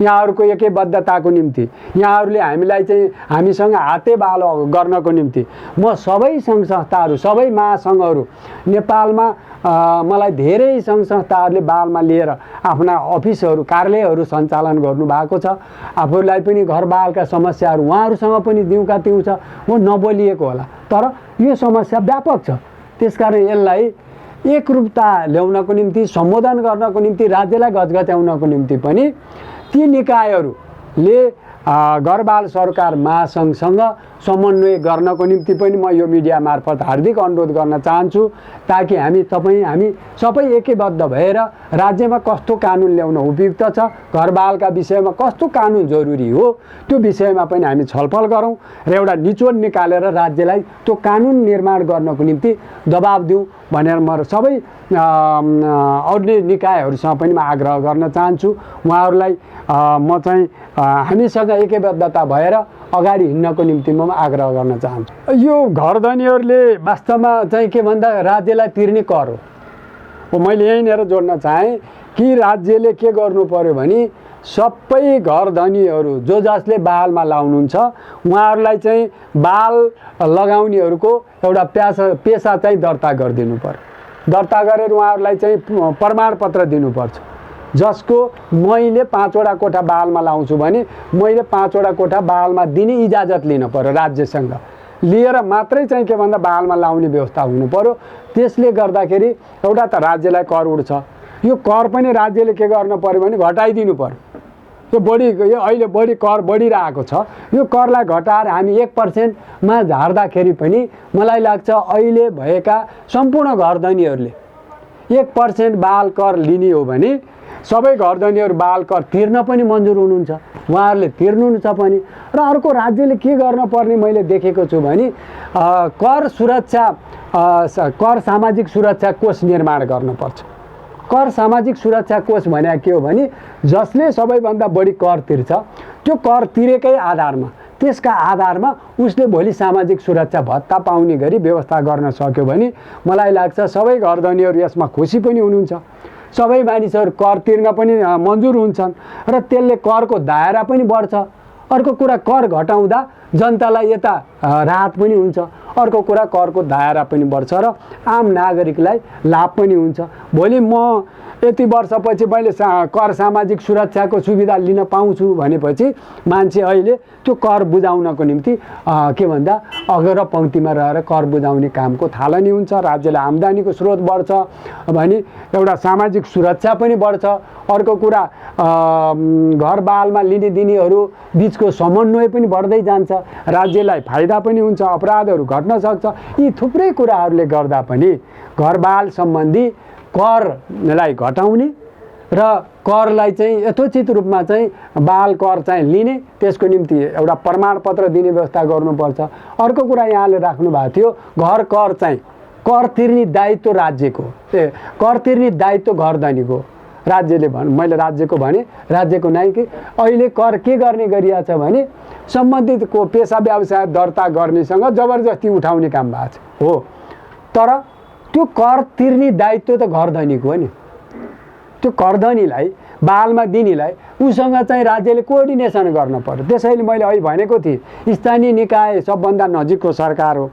A: यहाँहरूको एकैबद्धताको निम्ति, यहाँहरूले हामीलाई चाहिँ हामीसँग हातेबाल गर्नको निम्ति म सबै सङ्घ संस्थाहरू, सबै महासङ्घहरू नेपालमा मलाई धेरै सङ्घ संस्थाहरूले बालमा लिएर आफ्ना अफिसहरू, कार्यालयहरू सञ्चालन गर्नुभएको छ। आफूलाई पनि घरबालका समस्याहरू उहाँहरूसँग पनि दिउँका तिउँ छ, वो नबोलिएको होला, तर यो समस्या व्यापक छ। त्यसकारण यसलाई एकरूपता ल्याउनको निम्ति, सम्बोधन गर्नको निम्ति, राज्यलाई गजगज्याउनको निम्ति पनि ती निकायहरूले घरबाल सरकार महासङ्घसँग समन्वय गर्नको निम्ति पनि म यो मिडिया मार्फत हार्दिक अनुरोध गर्न चाहन्छु, ताकि हामी सबै एकैबद्ध भएर राज्यमा कस्तो कानुन ल्याउन उपयुक्त छ, घरबालका विषयमा कस्तो कानुन जरुरी हो, त्यो विषयमा पनि हामी छलफल गरौँ र एउटा निचोड निकालेर राज्यलाई त्यो कानुन निर्माण गर्नको निम्ति दबाब दिउँ भनेर म सबै अन्य निकायहरूसँग पनि म आग्रह गर्न चाहन्छु। उहाँहरूलाई म चाहिँ हामीसँग एकैबद्धता भएर अगाडि हिँड्नको निम्ति म आग्रह गर्न चाहन्छु। यो घरधनीहरूले वास्तवमा चाहिँ के भन्दा राज्यलाई तिर्ने कर हो। मैले यहीँनिर जोड्न चाहेँ कि राज्यले के गर्नु पर्यो भने सबै घरधनीहरू जसले बालमा लाउनुहुन्छ उहाँहरूलाई चाहिँ बाल लगाउनेहरूको एउटा पेसा चाहिँ दर्ता गरिदिनु पर्यो। दर्ता गरेर उहाँहरूलाई चाहिँ प्रमाणपत्र दिनुपर्छ, जसको मैले 5वटा कोठा बालमा लाउँछु भने मैले 5वटा कोठा बालमा दिने इजाजत लिनु पर्यो, राज्यसँग लिएर मात्रै चाहिँ के भन्दा बालमा लाउने व्यवस्था हुनु पर्यो। त्यसले गर्दाखेरि एउटा त राज्यलाई कर उठ्छ, यो कर पनि राज्यले के गर्न पर्यो भने घटाइदिनु पर्यो। यो अहिले बढी कर बढिरहेको छ, यो करलाई घटाएर हामी 1%मा झार्दाखेरि पनि मलाई लाग्छ अहिले भएका सम्पूर्ण घरधनीहरूले 1% बाल कर लिने हो भने सबै घरधनीहरू बाल कर तिर्न पनि मन्जुर हुनुहुन्छ, उहाँहरूले तिर्नुहुन्छ पनि। र अर्को राज्यले के गर्न पर्ने मैले देखेको छु भने कर सामाजिक सुरक्षा कोष निर्माण गर्नुपर्छ। कर सामाजिक सुरक्षा कोष भने के हो भने जसले सबैभन्दा बढी कर तिर्छ त्यो कर तिरेकै आधारमा, त्यसका आधारमा उसले भोलि सामाजिक सुरक्षा भत्ता पाउने गरी व्यवस्था गर्न सक्यो भने मलाई लाग्छ सबै घरधनीहरू यसमा खुसी पनि हुनुहुन्छ, सबै मानिसहरू कर तिर्न पनि मन्जुर हुन्छन् र त्यसले करको दायरा पनि बढ्छ। अर्को कुरा कर घटाउँदा जनतालाई यता राहत पनि हुन्छ, अर्को कुरा करको दायरा पनि बढ्छ र आम नागरिकलाई लाभ पनि हुन्छ। भोलि म यति वर्षपछि मैले कर सामाजिक सुरक्षाको सुविधा लिन पाउँछु भनेपछि मान्छे अहिले त्यो कर बुझाउनको निम्ति के भन्दा अग्र पङ्क्तिमा रहेर कर बुझाउने कामको थालनी हुन्छ, राज्यलाई आम्दानीको स्रोत बढ्छ भने एउटा सामाजिक सुरक्षा पनि बढ्छ। अर्को कुरा घरबालमा लिने दिनेहरू बिचको समन्वय पनि बढ्दै जान्छ, राज्यलाई फाइदा पनि हुन्छ, अपराधहरू घट्न सक्छ। यी थुप्रै कुराहरूले गर्दा पनि घरबाल सम्बन्धी करलाई घटाउने र करलाई चाहिँ यथोचित रूपमा चाहिँ बाल कर चाहिँ लिने, त्यसको निम्ति एउटा प्रमाणपत्र दिने व्यवस्था गर्नुपर्छ। अर्को कुरा यहाँले राख्नु भएको थियो घर कर चाहिँ कर तिर्ने दायित्व राज्यको, कर तिर्ने दायित्व घरधनीको। राज्यले मैले राज्यको भने राज्यको नै कि अहिले कर के गर्ने गरिएको छ भने सम्बन्धित को पेसा व्यवसाय दर्ता गर्नेसँग जबरजस्ती उठाउने काम भएको छ हो, तर त्यो कर तिर्ने दायित्व त घरधनीको हो नि। त्यो करधनीलाई बालमा दिनेलाई उसँग चाहिँ राज्यले कोअर्डिनेसन गर्न पर्यो। त्यसैले मैले अहिले भनेको थिएँ स्थानीय निकाय सबभन्दा नजिकको सरकार हो,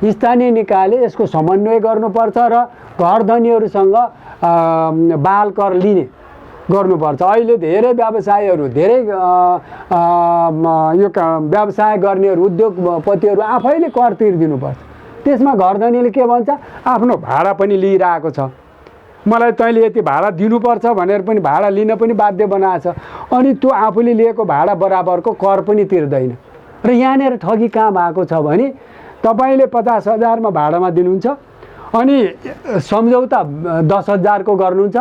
A: स्थानीय निकायले यसको समन्वय गर्नुपर्छ र घरधनीहरूसँग बाल कर लिने गर्नुपर्छ। अहिले धेरै व्यवसायहरू धेरै यो व्यवसाय गर्नेहरू उद्योगपतिहरू आफैले कर तिर्दिनुपर्छ। त्यसमा घरधनीले के भन्छ आफ्नो भाडा पनि लिइरहेको छ, मलाई तैँले यति भाडा दिनुपर्छ भनेर पनि भाडा लिन पनि बाध्य बनाएको छ, अनि त्यो आफूले लिएको भाडा बराबरको कर पनि तिर्दैन। र यहाँनिर ठगी कहाँ भएको छ भने तपाईँले 50,000मा भाडामा दिनुहुन्छ अनि सम्झौता 10,000को गर्नुहुन्छ,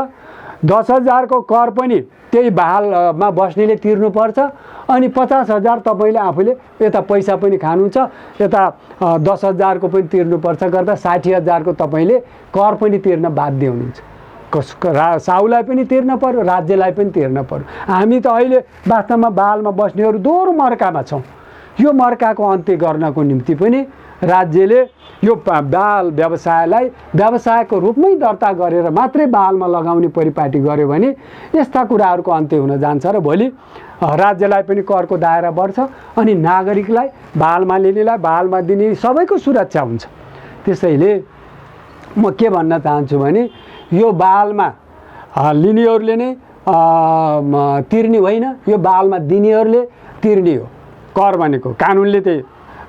A: 10,000को कर पनि त्यही बालमा बस्नेले तिर्नुपर्छ अनि 50,000 तपाईँले आफूले यता पैसा पनि खानुहुन्छ, यता 10,000को पनि तिर्नुपर्छ गर्दा 60,000को तपाईँले कर पनि तिर्न बाध्य हुनुहुन्छ। साहुलाई पनि तिर्न पर्यो, राज्यलाई पनि तिर्न पर्यो। हामी त अहिले वास्तवमा बालमा बस्नेहरू दोहोरो मर्कामा छौँ। यो मर्काको अन्त्य गर्नको निम्ति पनि राज्यले यो बाल व्यवसायलाई व्यवसायको रूपमै दर्ता गरेर मात्रै बालमा लगाउने परिपाटी गर्यो भने यस्ता कुराहरूको अन्त्य हुन जान्छ र भोलि राज्यलाई पनि करको दायरा बढ्छ अनि नागरिकलाई बालमा लिनेलाई बालमा दिने सबैको सुरक्षा हुन्छ। त्यसैले म के भन्न चाहन्छु भने यो बालमा लिनेहरूले नै तिर्ने होइन, यो बालमा दिनेहरूले तिर्ने हो कर भनेको, कानुनले त्यही।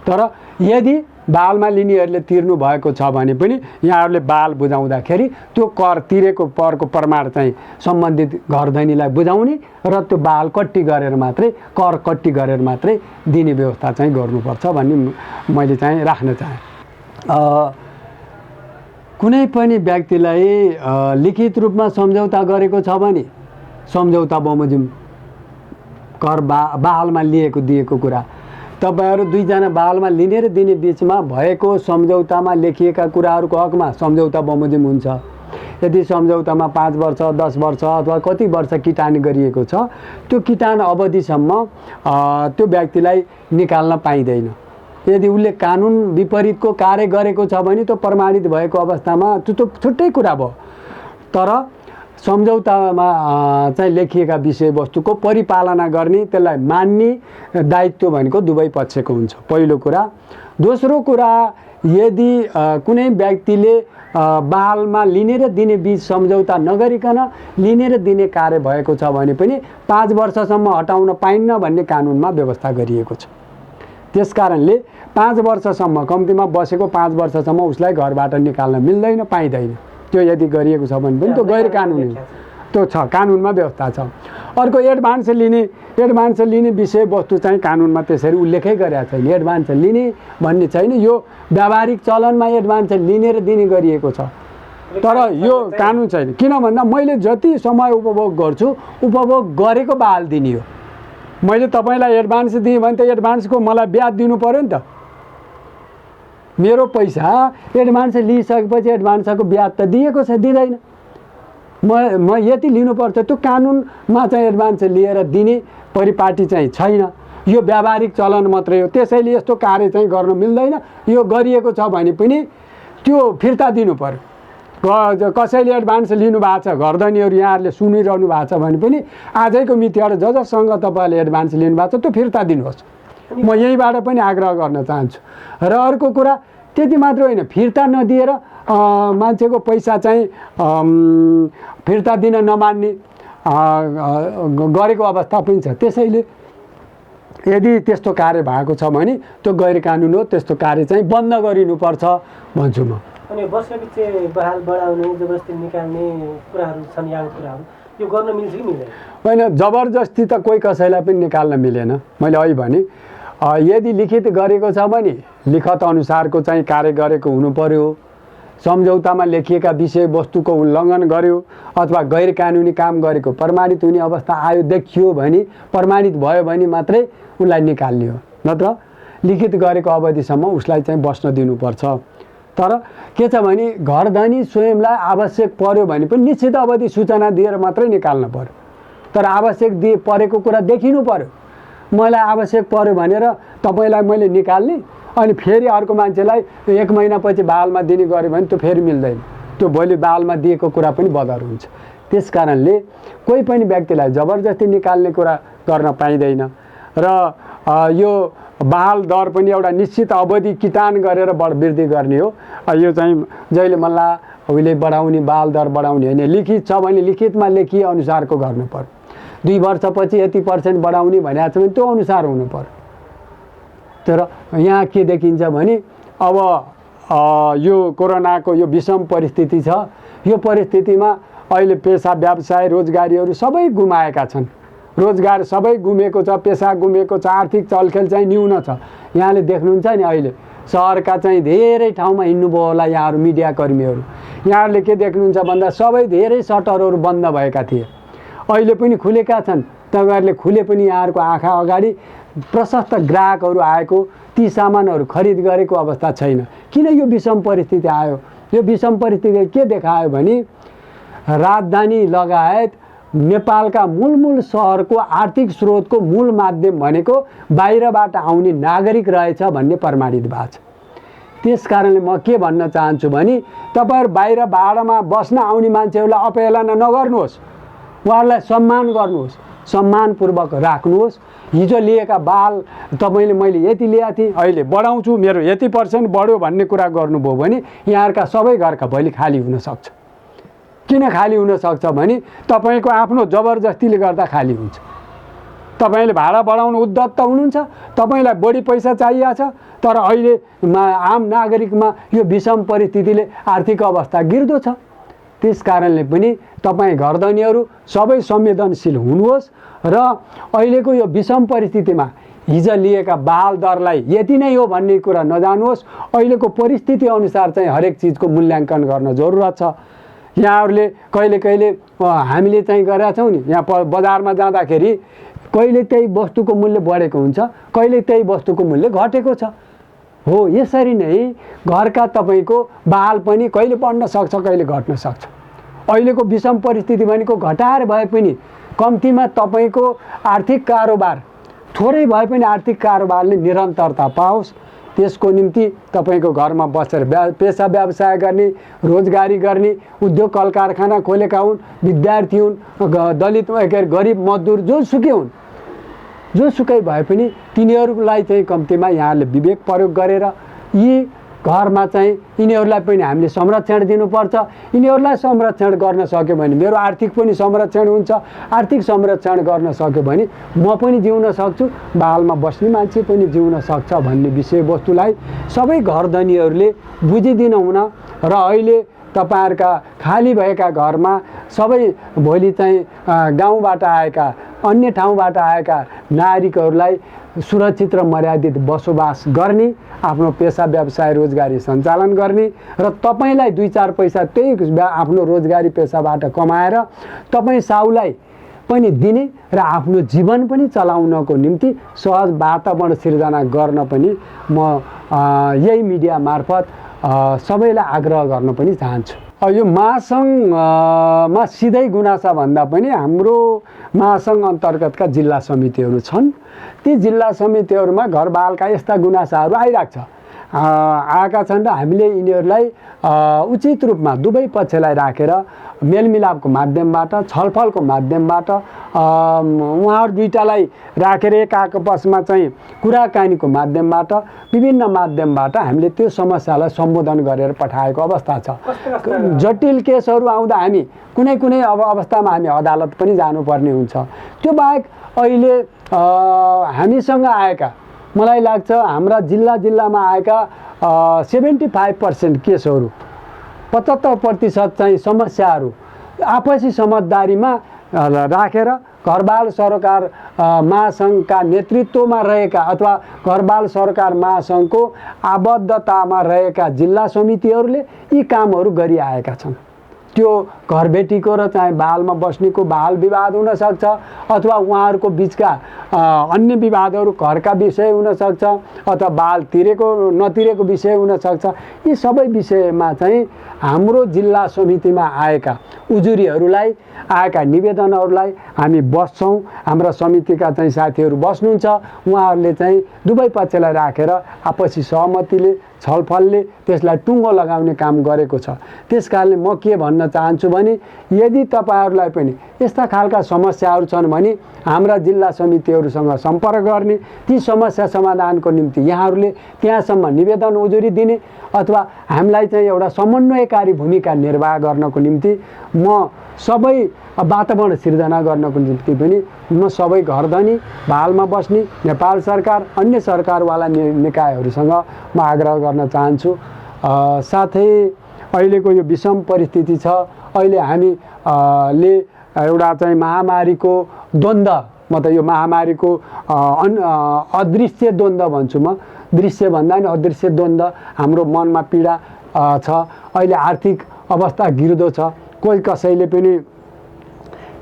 A: तर यदि बालमा लिनेहरूले तिर्नु भएको छ भने पनि यहाँहरूले बाल बुझाउँदाखेरि त्यो कर तिरेको करको प्रमाण चाहिँ सम्बन्धित घरधनीलाई बुझाउने र त्यो बाल कट्टी गरेर मात्रै कर कट्टी गरेर मात्रै दिने व्यवस्था चाहिँ गर्नुपर्छ भन्ने मैले चाहिँ राख्न चाहेँ। कुनै पनि व्यक्तिलाई लिखित रूपमा सम्झौता गरेको छ भने सम्झौता बमोजिम कर बालमा लिएको दिएको कुरा तपाईहरु दुईजना बालमा लिने र दिने बीचमा भएको सम्झौतामा लेखिएका कुराहरूको हकमा सम्झौता बमोजिम हुन्छ। यदि सम्झौतामा 5 वर्ष 10 वर्ष अथवा कति वर्ष किटान गरिएको छ त्यो किटान अवधिसम्म त्यो व्यक्तिलाई निकाल्न पाइँदैन। यदि उसले कानुन विपरीतको कार्य गरेको छ भने त्यो प्रमाणित भएको अवस्थामा त्यो छुट्टै कुरा भयो। तर सम्झौतामा चाहिँ लेखिएका विषयवस्तुको परिपालना गर्ने त्यसलाई मान्ने दायित्व भनेको दुवै पक्षको हुन्छ, पहिलो कुरा। दोस्रो कुरा, यदि कुनै व्यक्तिले बालमा लिने र दिने बीच सम्झौता नगरिकन लिने र दिने कार्य भएको छ भने पनि 5 वर्षसम्म हटाउन पाइन्न भन्ने कानुनमा व्यवस्था गरिएको छ। त्यसकारणले 5 वर्षसम्म कम्तीमा बसेको 5 वर्षसम्म उसलाई घरबाट निकाल्न मिल्दैन, पाइँदैन। त्यो यदि गरिएको छ भने पनि त्यो गैर कानुनी त्यो छ, कानुनमा व्यवस्था छ। अर्को एडभान्स लिने विषयवस्तु चाहिँ कानुनमा त्यसरी उल्लेखै गरेको छैन। एडभान्स लिने भन्ने छैन, यो व्यावहारिक चलनमा एडभान्स लिने र दिने गरिएको छ। तर यो कानुन छैन। किन भन्दा मैले जति समय उपभोग गर्छु उपभोग गरेको बाल दिने हो। मैले तपाईलाई एडभान्स दिएँ भने त एडभान्सको मलाई ब्याज दिनु पर्यो नि त। मेरो पैसा एडभान्स लिइसकेपछि एडभान्सको ब्याज त दिएको छ, दिँदैन। म यति लिनुपर्छ, त्यो कानुनमा चाहिँ एडभान्स लिएर दिने परिपाटी चाहिँ छैन। यो व्यावहारिक चलन मात्रै हो। त्यसैले यस्तो कार्य चाहिँ गर्न मिल्दैन। यो गरिएको छ भने पनि त्यो फिर्ता दिनु पर्यो। कसैले एडभान्स लिनु भएको छ, घरधनीहरू यहाँहरूले सुनिरहनु भएको छ भने पनि आजैको मितिबाट जससँग तपाईँले एडभान्स लिनु भएको छ त्यो फिर्ता दिनुहोस्। म यहीँबाट पनि आग्रह गर्न चाहन्छु। र अर्को कुरा, त्यति मात्र होइन, फिर्ता नदिएर मान्छेको पैसा चाहिँ फिर्ता दिन नमान्ने गरेको अवस्था पनि छ। त्यसैले यदि त्यस्तो कार्य भएको छ भने त्यो गैर कानुन हो, त्यस्तो कार्य चाहिँ बन्द गरिनुपर्छ भन्छु म।
B: अनि वर्षपछि बहाल बढाउने जबरजस्ती निकाल्ने कुराहरू छन्, यहाँ कुराहरू यो गर्न मिल्छ कि मिल्दैन?
A: होइन, जबरजस्ती त कोही कसैलाई पनि निकाल्न मिलेन। मैले अघि भने यदि लिखित गरेको छ भने लिखत अनुसारको चाहिँ कार्य गरेको हुनु पर्यो। सम्झौतामा लेखिएका विषयवस्तुको उल्लङ्घन गर्यो अथवा गैर कानुनी काम गरेको प्रमाणित हुने अवस्था आयो देखियो भने, प्रमाणित भयो भने मात्रै उसलाई निकाल्ने हो। नत्र लिखित गरेको अवधिसम्म उसलाई चाहिँ बस्न दिनुपर्छ। तर के छ भने घरधनी स्वयंलाई आवश्यक पर्यो भने पनि निश्चित अवधि सूचना दिएर मात्रै निकाल्न पर्यो। तर आवश्यक परेको कुरा देखिनु पर्यो। मलाई आवश्यक पर्यो भनेर तपाईलाई मैले निकाल्ने अनि फेरि अर्को मान्छेलाई 1 महिनापछि बालमा दिने गऱ्यो भने त्यो फेरि मिल्दैन। त्यो भोलि बालमा दिएको कुरा पनि बदर हुन्छ। त्यसकारणले कोही पनि व्यक्तिलाई जबरजस्ती निकाल्ने कुरा गर्न पाइँदैन। र यो बाल दर पनि एउटा निश्चित अवधि किटान गरेर वृद्धि गर्ने हो। यो चाहिँ जहिले मल्ला उहिले बढाउने, बाल दर बढाउने होइन। लिखित छ भने लिखितमा लेखिए अनुसारको गर्नु पर्यो। 2 वर्षपछि यति % बढाउने भनेको छ भने त्यो अनुसार हुनु पर्यो। तर यहाँ के देखिन्छ भने अब यो कोरोनाको यो विषम परिस्थिति छ। यो परिस्थितिमा अहिले पेसा व्यवसाय रोजगारीहरू सबै गुमाएका छन्। रोजगार सबै गुमेको छ, पेसा गुमेको छ, आर्थिक चलखेल चाहिँ न्यून छ। यहाँले देख्नुहुन्छ नि अहिले सहरका चाहिँ धेरै ठाउँमा हिँड्नुभयो होला यहाँहरू मिडियाकर्मीहरू। यहाँहरूले के देख्नुहुन्छ भन्दा सबै धेरै सटरहरू बन्द भएका थिए, अहिले पनि खुलेका छन्। तपाईँहरूले खुले पनि यहाँहरूको आँखा अगाडि प्रशस्त ग्राहकहरू आएको, ती सामानहरू खरिद गरेको अवस्था छैन। किन यो विषम परिस्थिति आयो? यो विषम परिस्थितिले के देखायो भने राजधानी लगायत नेपालका मूल सहरको आर्थिक स्रोतको मूल माध्यम भनेको बाहिरबाट आउने नागरिक रहेछ भन्ने प्रमाणित भएको छ। त्यस कारणले म के भन्न चाहन्छु भने तपाईहरु बाहिर भाडामा बस्न आउने मान्छेहरूलाई अपहेलना नगर्नुहोस्, उहाँहरूलाई सम्मान गर्नुहोस्, सम्मानपूर्वक राख्नुहोस्। हिजो लिएका बाल तपाईले मैले यति ल्याएको थिएँ, अहिले बढाउँछु, मेरो यति % बढ्यो भन्ने कुरा गर्नुभयो भने यहाँहरुका सबै घरका भोलि खाली हुन सक्छ। किन खाली हुन सक्छ भने तपाईको आफ्नो जबरजस्तीले गर्दा खाली हुन्छ। तपाईले भाडा बढाउन उद्धत हुनुहुन्छ, तपाईलाई बढी पैसा चाहिएको छ, तर अहिले आम नागरिकमा यो विषम परिस्थितिले आर्थिक अवस्था गिर्दो छ। त्यस कारणले पनि तपाई घरधनीहरू सबै संवेदनशील हुनुहोस् र अहिलेको यो विषम परिस्थितिमा हिजो लिएका बाल दरलाई यति नै हो भन्ने कुरा नजानुहोस्। अहिलेको परिस्थिति अनुसार चाहिँ हरेक चीजको मूल्याङ्कन गर्न जरुरत छ। यहाँहरूले कहिले हामीले चाहिँ गरेका छौँ नि, यहाँ बजारमा जाँदाखेरि कहिले त्यही वस्तुको मूल्य बढेको हुन्छ, कहिले त्यही वस्तुको मूल्य घटेको छ। हो, यसरी नै घरका तपाईको बाल पनि कहिले बढ्न सक्छ, कहिले घट्न सक्छ। अहिलेको विषम परिस्थिति भनेको घटाएर भए पनि कम्तीमा तपाईको आर्थिक कारोबार थोरै भए पनि आर्थिक कारोबारले निरन्तरता पाओस्। त्यसको निम्ति तपाईको घरमा बसेर पेसा व्यवसाय गर्ने, रोजगारी गर्ने, उद्योग कल कारखाना खोलेका हुन्, विद्यार्थी हुन्, दलित गरिब मजदुर जोसुकै हुन्, जोसुकै भए पनि तिनीहरूलाई चाहिँ कम्तीमा यहाँले विवेक प्रयोग गरेर यी घरमा चाहिँ यिनीहरूलाई पनि हामीले संरक्षण दिनुपर्छ। यिनीहरूलाई संरक्षण गर्न सक्यो भने मेरो आर्थिक पनि संरक्षण हुन्छ। आर्थिक संरक्षण गर्न सक्यो भने म पनि जिउन सक्छु, बालमा बस्ने मान्छे पनि जिउन सक्छ भन्ने विषयवस्तुलाई सबै घरधनीहरूले बुझिदिन हुन र अहिले तपाईहरुका खाली भएका घरमा सबै भोलि चाहिँ गाउँबाट आएका, अन्य ठाउँबाट आएका नागरिकहरूलाई सुरक्षित र मर्यादित बसोबास गर्ने, आफ्नो पेसा व्यवसाय रोजगारी सञ्चालन गर्ने र तपाईलाई 2-4 पैसा त्यही आफ्नो रोजगारी पेसाबाट कमाएर तपाई साउलाई पनि दिने र आफ्नो जीवन पनि चलाउनको निम्ति सहज वातावरण सिर्जना गर्न पनि म यही मिडिया मार्फत सबैलाई आग्रह गर्न पनि चाहन्छु। यो महासङ्घमा सिधै गुनासा भन्दा पनि हाम्रो महासङ्घ अन्तर्गतका जिल्ला समितिहरू छन्। ती जिल्ला समितिहरूमा घरबालका यस्ता गुनासाहरू आइरहेको छ, आएका छन् र हामीले यिनीहरूलाई उचित रूपमा दुवै पक्षलाई राखेर मेलमिलापको माध्यमबाट, छलफलको माध्यमबाट उहाँहरू दुईटालाई राखेर एक आपसमा चाहिँ कुराकानीको माध्यमबाट, विभिन्न माध्यमबाट हामीले त्यो समस्यालाई सम्बोधन गरेर पठाएको अवस्था छ। जटिल केसहरू आउँदा हामी कुनै अवस्थामा हामी अदालत पनि जानुपर्ने हुन्छ। त्यो बाहेक अहिले हामीसँग आएका, मलाई लाग्छ हाम्रा जिल्लामा आएका 75% केसहरू, 75% चाहिँ समस्याहरू आपसी समझदारीमा राखेर घरबाल सरकार महासङ्घका नेतृत्वमा रहेका अथवा घरबाल सरकार महासङ्घको आबद्धतामा रहेका जिल्ला समितिहरूले यी कामहरू गरिआएका छन्। त्यो घरबेटीको र चाहिँ बालमा बस्नेको बाल विवाद हुन सक्छ अथवा उहाँहरूको बिचका अन्य विवादहरू घरका विषय हुन सक्छ अथवा बाल तिरेको नतिरेको विषय हुन सक्छ। यी सबै विषयमा चाहिँ हाम्रो जिल्ला समितिमा आएका उजुरीहरूलाई, आएका निवेदनहरूलाई हामी बस्छौँ। हाम्रा समितिका चाहिँ साथीहरू बस्नुहुन्छ, उहाँहरूले चाहिँ दुवै पक्षलाई राखेर आपसी सहमतिले, छलफलले त्यसलाई टुङ्गो लगाउने काम गरेको छ। त्यसकारणले म के भन्न चाहन्छु भने यदि तपाईहरुलाई पनि यस्ता खालका समस्याहरू छन् भने हाम्रा जिल्ला समितिहरूसँग सम्पर्क गर्ने, ती समस्या समाधानको निम्ति यहाँहरूले त्यहाँसम्म निवेदन उजुरी दिने अथवा हामीलाई चाहिँ एउटा समन्वयकारी भूमिका निर्वाह गर्नको निम्ति म सबै वातावरण सिर्जना गर्नको निम्ति पनि म सबै घरधनी, बालमा बस्ने, नेपाल सरकार, अन्य सरकारवाला निकायहरूसँग म आग्रह गर्न चाहन्छु। साथै अहिलेको यो विषम परिस्थिति छ। अहिले हामी ले एउटा चाहिँ महामारीको द्वन्द्व, म त यो महामारीको अदृश्य द्वन्द्व भन्छु, म दृश्य भन्दा नि अदृश्य द्वन्द्व हाम्रो मनमा पीडा छ। अहिले आर्थिक अवस्था गिर्दो छ। कोही कसैले पनि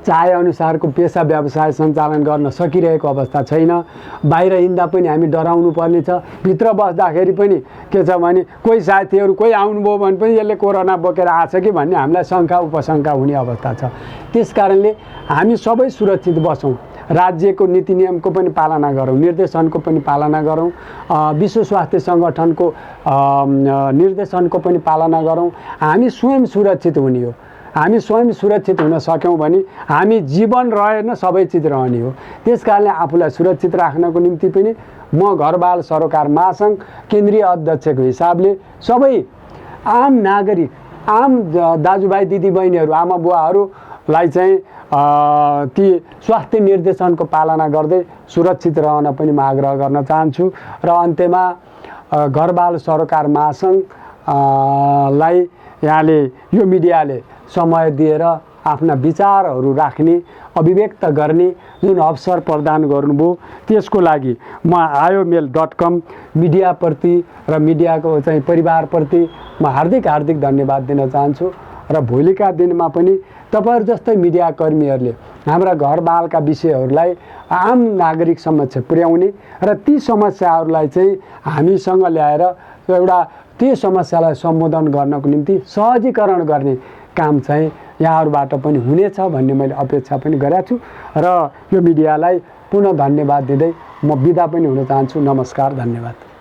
A: चाहेअनुसारको पेसा व्यवसाय सञ्चालन गर्न सकिरहेको अवस्था छैन। बाहिर हिँड्दा पनि हामी डराउनु पर्ने छ। भित्र बस्दाखेरि पनि के छ भने कोही साथीहरू कोही आउनुभयो भने पनि यसले कोरोना बोकेर आछ कि भन्ने हामीलाई शङ्का उपशङ्का हुने अवस्था छ। त्यस कारणले हामी सबै सुरक्षित बसौँ, राज्यको नीति नियमको पनि पालना गरौँ, निर्देशनको पनि पालना गरौँ, विश्व स्वास्थ्य सङ्गठनको निर्देशनको पनि पालना गरौँ। हामी स्वयं सुरक्षित हुने हो। हामी स्वयं सुरक्षित हुन सक्यौँ भने हामी जीवन रहेन सबै चिज रहने हो। त्यस कारणले आफूलाई सुरक्षित राख्नको निम्ति पनि म घरबाल सरोकार महासङ्घ केन्द्रीय अध्यक्षको हिसाबले सबै आम नागरिक, आम दाजुभाइ दिदीबहिनीहरू, आमा बुवाहरूलाई चाहिँ ती स्वास्थ्य निर्देशनको पालना गर्दै सुरक्षित रहन पनि म आग्रह गर्न चाहन्छु। र अन्त्यमा घरबाल सरोकार महासङ्घलाई यहाँले यो मिडियाले समय दिएर आफ्ना विचारहरू राख्ने, अभिव्यक्त गर्ने जुन अवसर प्रदान गर्नुभयो त्यसको लागि म आयोमेल.com मिडियाप्रति र मिडियाको चाहिँ परिवारप्रति म हार्दिक धन्यवाद दिन चाहन्छु। र भोलिका दिनमा पनि तपाईहरु जस्तै मिडियाकर्मीहरूले हाम्रा घरबालका विषयहरूलाई आम नागरिक समक्ष पुर्याउने र ती समस्याहरूलाई चाहिँ हामीसँग ल्याएर एउटा ती समस्यालाई सम्बोधन गर्नको निम्ति सहजीकरण गर्ने काम चाहिँ यहाँहरूबाट पनि हुनेछ भन्ने मैले अपेक्षा पनि गरेको छु। र यो मिडियालाई पुनः धन्यवाद दिँदै म बिदा पनि हुन चाहन्छु। नमस्कार, धन्यवाद।